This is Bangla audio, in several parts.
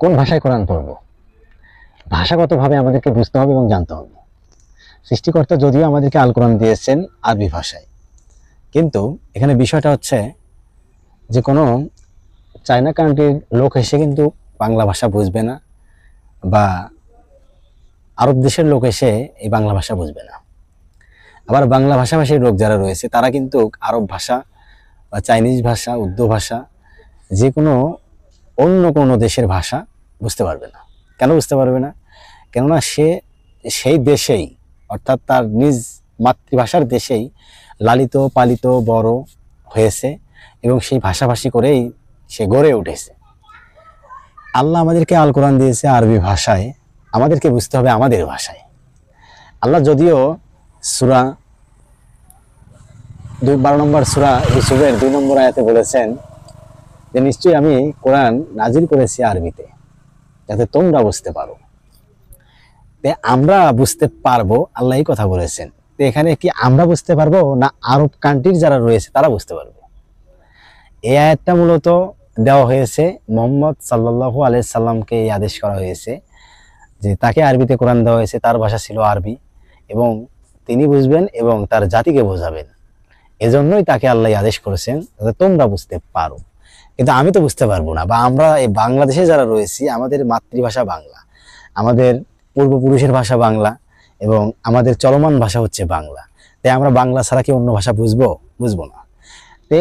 কোন ভাষায় কোরআন পড়ব? ভাষাগতভাবে আমাদেরকে বুঝতে হবে এবং জানতে হবে। সৃষ্টিকর্তা যদিও আমাদেরকে আল কোরআন দিয়েছেন আরবি ভাষায়, কিন্তু এখানে বিষয়টা হচ্ছে যে কোনো চায়না কান্ট্রির লোক এসে কিন্তু বাংলা ভাষা বুঝবে না, বা আরব দেশের লোক এসে এই বাংলা ভাষা বুঝবে না। আবার বাংলা ভাষাভাষীর লোক যারা রয়েছে তারা কিন্তু আরব ভাষা বা চাইনিজ ভাষা, উর্দু ভাষা, যে কোনো অন্য কোনো দেশের ভাষা বুঝতে পারবে না। কেন বুঝতে পারবে না? কেননা সে সেই দেশেই, অর্থাৎ তার নিজ মাতৃভাষার দেশেই লালিত পালিত বড় হয়েছে এবং সেই ভাষাভাষী করেই সে গড়ে উঠেছে। আল্লাহ আমাদেরকে আল কোরআন দিয়েছে আরবি ভাষায়, আমাদেরকে বুঝতে হবে আমাদের ভাষায়। আল্লাহ যদিও সূরা 12 নম্বর সূরা ইউসুফের 2 নম্বর আয়াতে বলেছেন যে নিশ্চয়ই আমি কোরআন নাজিল করেছি আরবিতে যাতে তোমরা বুঝতে পারো। আমরা বুঝতে পারবো, আল্লাহ এই কথা বলেছেন। তো এখানে কি আমরা বুঝতে পারবো না আরব কান্ট্রির যারা রয়েছে তারা বুঝতে পারবে? এই আয়াতটা মূলত দেওয়া হয়েছে মুহাম্মদ সাল্লাল্লাহু আলাইহি সাল্লামকে, এই আদেশ করা হয়েছে যে তাকে আরবিতে কোরআন দেওয়া হয়েছে, তার ভাষা ছিল আরবি এবং তিনি বুঝবেন এবং তার জাতিকে বোঝাবেন। এজন্যই তাকে আল্লাহ আদেশ করেছেন যাতে তোমরা বুঝতে পারো। কিন্তু আমি তো বুঝতে পারবো না, বা আমরা এই বাংলাদেশে যারা রয়েছি আমাদের মাতৃভাষা বাংলা, আমাদের পূর্বপুরুষের ভাষা বাংলা এবং আমাদের চলমান ভাষা হচ্ছে বাংলা। তাই আমরা বাংলা ছাড়া কি অন্য ভাষা বুঝবো না। তো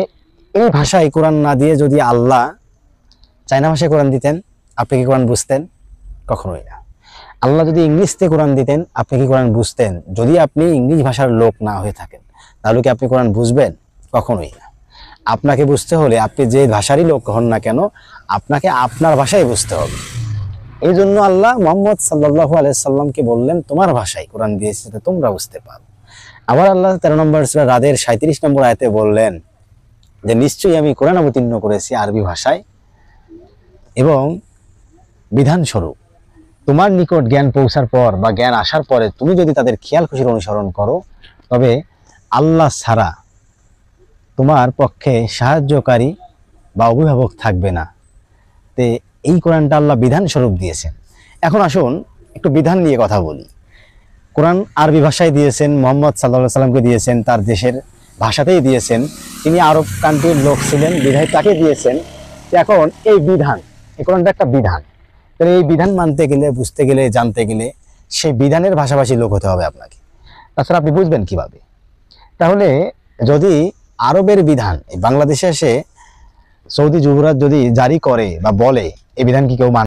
এই ভাষায় কোরআন না দিয়ে যদি আল্লাহ চায়না ভাষায় কোরআন দিতেন, আপনি কি কোরআন বুঝতেন? কখনোই না। আল্লাহ যদি ইংলিশতে কোরআন দিতেন, আপনি কি কোরআন বুঝতেন? যদি আপনি ইংলিশ ভাষার লোক না হয়ে থাকেন তাহলে কি আপনি কোরআন বুঝবেন? কখনোই না। আপনাকে বুঝতে হলে আপনি যে ভাষারই লোক হন না কেন, আপনাকে আপনার ভাষায় বুঝতে হবে। এই জন্য আল্লাহ মুহাম্মদ সাল্লাল্লাহু আলাইহি সাল্লামকে বললেন তোমার ভাষায় কোরআন দিয়েছি যাতে তোমরা বুঝতে পারো। আবার আল্লাহ 13 নম্বর সূরা রাদের 37 নম্বর আয়াতে বললেন যে নিশ্চয়ই আমি কোরআন অবতীর্ণ করেছি আরবি ভাষায় এবং বিধানস্বরূপ তোমার নিকট জ্ঞান পৌঁছার পর বা জ্ঞান আসার পরে তুমি যদি তাদের খেয়াল খুশির অনুসরণ করো তবে আল্লাহ ছাড়া তোমার পক্ষে সাহায্যকারী বা অভিভাবক থাকবে না। তে এই কোরআনটা আল্লাহ বিধান স্বরূপ দিয়েছেন। এখন আসুন একটু বিধান নিয়ে কথা বলি। কোরআন আরবি ভাষায় দিয়েছেন, মুহাম্মদ সাল্লাল্লাহু আলাইহি সাল্লামকে দিয়েছেন, তার দেশের ভাষাতেই দিয়েছেন। তিনি আরব কান্ট্রির লোক ছিলেন বিধায় তাকে দিয়েছেন। এখন এই বিধান, এই কোরআনটা একটা বিধান। তাহলে এই বিধান মানতে গেলে, বুঝতে গেলে, জানতে গেলে সেই বিধানের ভাষাভাষী লোক হতে হবে আপনাকে। তাছাড়া আপনি বুঝবেন কিভাবে? তাহলে যদি আরবের বিধান বাংলাদেশে এসে সৌদি যুবরাজ যদি জারি করে বা বলে, এই বিধান কি কেউ